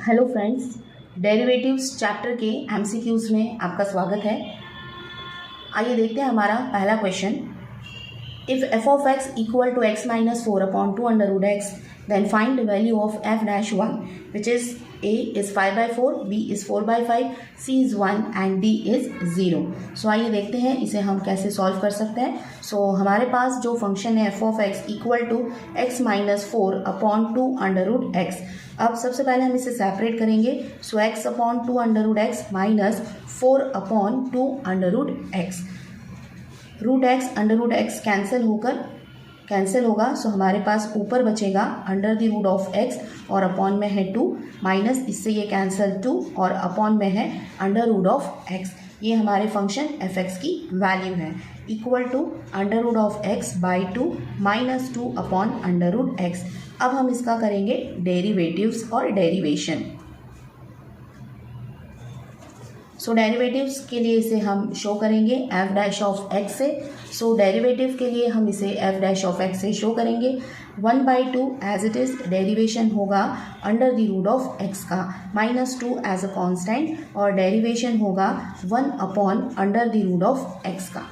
Hello friends, derivatives chapter के MCQs में आपका स्वागत है। आइए देखते हैं हमारा पहला question. If f of x equal to x minus 4/2 under root x, then find the value of f dash 1 which is a is 5/4, b is 4/5, c is 1 and d is 0। सो आइए देखते हैं इसे हम कैसे सॉल्व कर सकते हैं। सो हमारे पास जो फंक्शन है f of x equal to x minus 4/2 under root x. अब सबसे पहले हम इसे सेपरेट करेंगे। So x/2 under root x minus 4/2 under root x. Root x under root x cancel होगा। सो हमारे पास ऊपर बचेगा under the root of x और अपॉन में है 2 माइनस इससे ये कैंसिल 2 और अपॉन में है अंडर रूट ऑफ एक्स। ये हमारे फंक्शन एफ एक्स की वैल्यू है equal to under root of x by 2 minus 2 upon under root x. अब हम इसका करेंगे डेरिवेटिव्स और डेरिवेशन। सो डेरिवेटिव्स के लिए इसे हम शो करेंगे एफ डैश ऑफ एक्स से। सो डेरिवेटिव के लिए हम इसे एफ डैश ऑफ एक्स से शो करेंगे 1/2 एज इट इज़। डेरिवेशन होगा under the root of x का माइनस 2 एज अ कांस्टेंट और डेरिवेशन होगा 1 upon under the root of x का।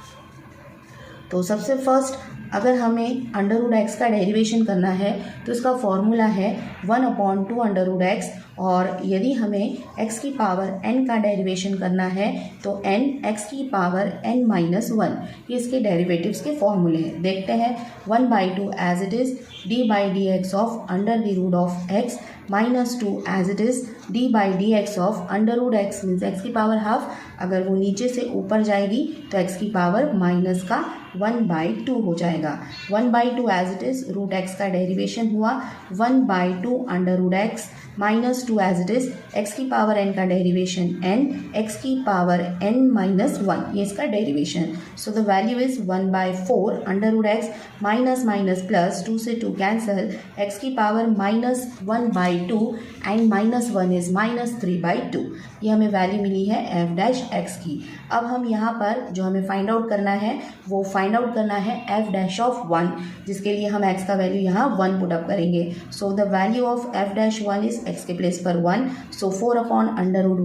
तो सबसे फर्स्ट अगर हमें अंडर रूट एक्स का डेरिवेशन करना है तो इसका फॉर्मूला है 1/2 अंडर रूट एक्स। और यदि हमें x की पावर n का डेरिवेशन करना है तो n x की पावर n माइनस 1, ये इसके डेरिवेटिव्स के फॉर्मूले हैं। देखते हैं 1/2 as it is d by d x of under the root of x minus 2 as it is d by d x of under root x means x की power half. अगर वो नीचे से ऊपर जाएगी तो x की पावर माइनस का 1/2 हो जाएगा। 1/2 as it is root x का डेरिवेशन हुआ 1/2 under root x minus 2 as it is x की पावर n का डेरिवेशन n, x की पावर n माइनस 1, ये इसका derivation. So the value is 1/4 under root x minus minus plus 2 से 2 cancel, x की power minus 1/2 and minus 1 is minus 3/2। ये हमें value मिली है एफ डैश एक्स की। अब हम यहाँ पर जो हमें फाइंड आउट करना है वो फाइंड आउट करना है एफ डैश ऑफ 1, जिसके लिए हम x का वैल्यू यहाँ 1 पुट अप करेंगे। So the value of f dash 1 is x के प्लेस पर 1, so 4 upon under root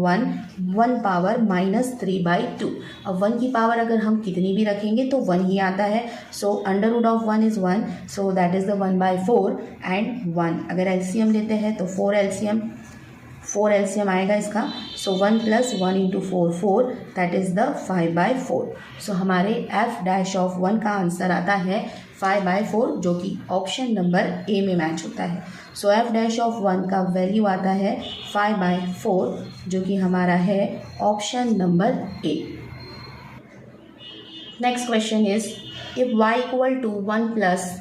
1 power minus 3/2। अब 1 की पावर अगर हम कितनी भी रखेंगे तो 1 ही आता है। So under root of 1 is 1, so that is the 1/4 and 1। अगर एलसीएम लेते हैं तो 4 एलसीएम आएगा इसका। सो 1 plus 1 into 4 that is the 5/4। सो हमारे एफ डैश ऑफ 1 का आंसर आता है 5/4, जो कि ऑप्शन नंबर ए में मैच होता है। सो एफ डैश ऑफ 1 का वैल्यू आता है 5/4, जो कि हमारा है option number A. Next question is if y equal to 1 plus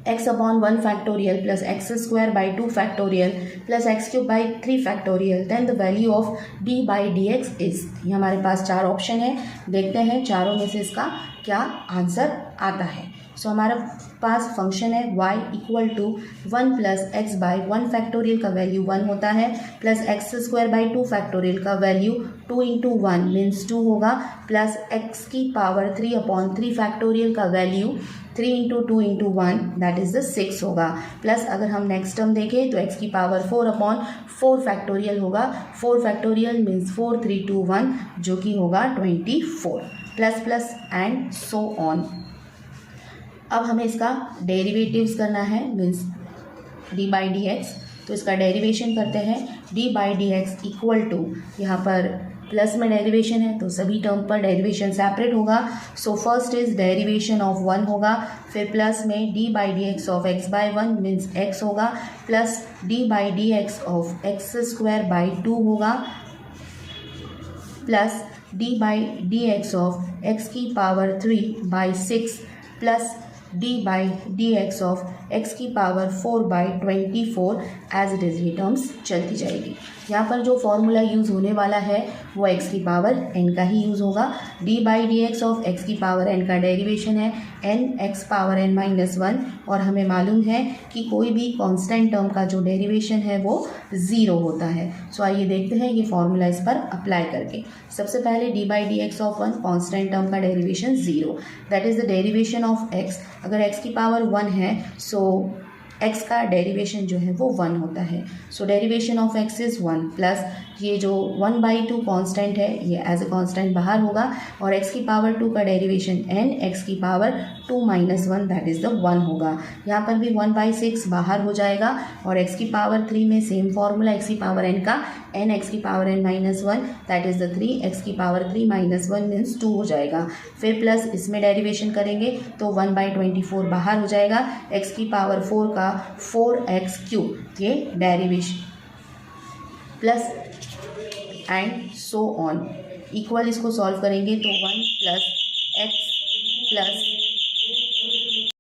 x/1 factorial plus x² by 2 factorial plus x³ by 3 factorial then the value of d by dx is। ये हमारे पास 4 option है, देखते हैं चारों में से इसका क्या आंसर आता है। सो हमारा पास फंक्शन है y equal to 1 plus x by 1 factorial का वैल्यू 1 होता है प्लस x² by 2 फैक्टोरियल का वैल्यू 2 इंटू 1 मीन्स 2 होगा प्लस x की पावर 3/3 फैक्टोरियल का value 3 into 2 into 1 that is the 6 होगा। प्लस अगर हम नेक्स्ट टर्म देखें तो x की पावर 4/4 फैक्टोरियल होगा। 4 फैक्टोरियल मीन्स 4 3 2 1, जो कि होगा 24 plus plus and so on. अब हमें इसका डेरिवेटिव्स करना है means d by d x. तो इसका डेरिवेशन करते हैं d by d x equal to, यहाँ पर प्लस में डेरिवेशन है तो सभी टर्म पर डेरिवेशन सेपरेट होगा। So first is derivation of 1 होगा, फिर प्लस में d by d x of x/1 means x होगा plus d by d x of x² by 2 होगा plus d by d x of x की power 3/6 plus d by d x of x की power 4/24 as it is. ये terms चलती जाएगी। यहाँ पर जो फॉर्मूला यूज़ होने वाला है वो x की पावर n का ही यूज़ होगा। d by d x of x की पावर n का डेरिवेशन है n x power n minus 1, और हमें मालूम है कि कोई भी कांस्टेंट टर्म का जो डेरिवेशन है वो 0 होता है। सो आइए देखते हैं ये फॉर्मूला इस पर अप्लाई करके। सबसे पहले d by d x of 1 constant term का derivation 0, that is the derivation of x। अगर x की पावर 1 है सो x का डेरिवेशन जो है वो 1 होता है। So derivation of x is 1 plus ये जो 1/2 कांस्टेंट है ये एज अ कांस्टेंट बाहर होगा और x की पावर 2 का डेरिवेशन n x की power 2 minus 1 that is the 1 होगा। यहाँ पर भी 1/6 बाहर हो जाएगा और x की पावर 3 में सेम फॉर्मूला x की पावर n का n x की power n minus 1 that is the 3 x की पावर 3 माइनस 1 मीन्स 2 हो जाएगा। फिर प्लस इसमें डेरिवेशन करेंगे तो 1/24 बाहर हो जाएगा, x की पावर 4 का 4x³ ये derivation plus and so on. Equal इसको सॉल्व करेंगे तो 1 प्लस x प्लस